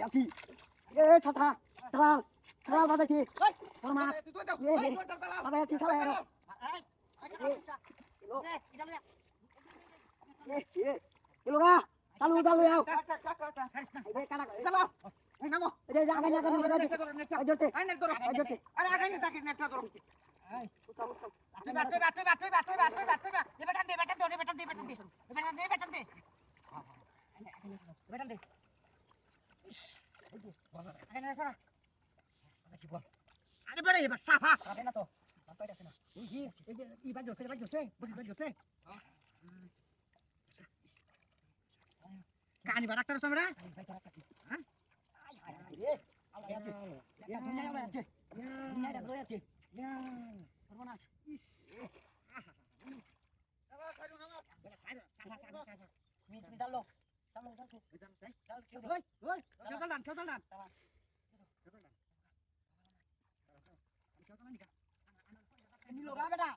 আছি এ ছাতা চালাল চালাল বাজাইছি তোর মা বাজাই আছি চালাই এলো না চালু চালু যাও এই নামো এই যে আগে না করে এই জোতে এই জোতে আরে আগে না তাকে নেটটা ধরো আরে বড় এবার সাফা হবে না তো পাইতাছ না এই যে ই বাজ জোতে বুঝি বাজ জোতে কানি বারাক্তার সামনে হ্যাঁ রে আল্লাহ আছে ইয়া দুনিয়া আছে দুনিয়াটা ধরে আছে ইয়া সর্বনাশ ইস আবার ছাড়ো না বলে ছাড়ো সাফা তুমি দাও চালো চাল কেউ ওই ওই কেউ দাও কেউ দাও নিলো রা বেটা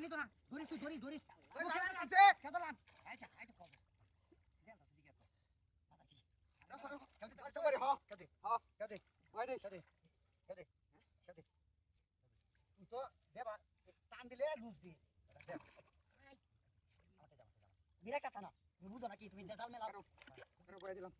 নিতো না ধরিস তুই ধরিস ওই সারা আছে কেউ দাও আইটা কব টান দিলে বুঝবি বিরাট কথা না তুমি বুঝো নাকি তুমি দেখাল মেলা দিলাম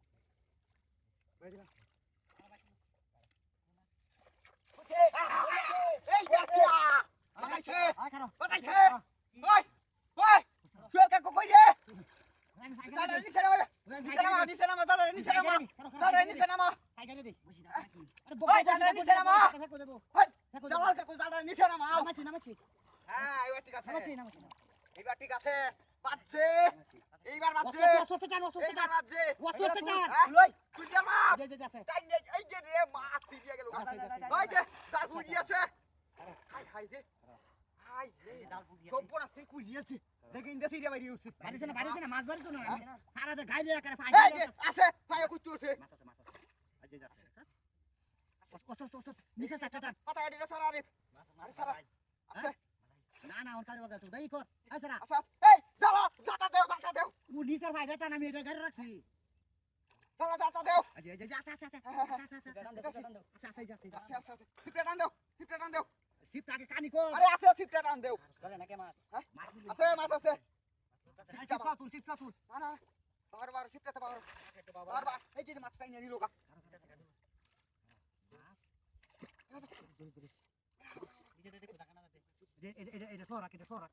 এইবার ঠিক আছে বাজছে এইবার বাজছে এইবার বাজছে তুই জামা তাই নেই এই যে রে মাছ সিরিয়া গেল ওই যে তার বুঝি আছে হাই হাই রে হাই রে সব পড়া তুই কুলিয়েছে দেখে ইন্দা সিরিয়া বাইরে উঠছে বাড়িছে না মাছ বাড়িতো না সারা দে গাই দিয়ে করে ফাই আছে ফাই কুত্তু আছে মাছ আছে আজ যে আছে ওস নিচে চাটা পাতা গাড়িটা সারা রে মাছ সারা আছে না ওনকারে বাগা তুই দেই কর আছরা এই চলো জাতা দেও ও নিচের ভাইটা আমি এটা গাড়ি রাখছি চলো জাতা দেও আজ সিপটা টান দেও সিপটা আগে কানি কর আরে আছে সিপটা টান দেও ধরে না কে মাছ মাছ আছে সিপটা তুল না বারবার সিপটাতে বারবার এই যে মাছ টাইনে নিলো গা এটা সরা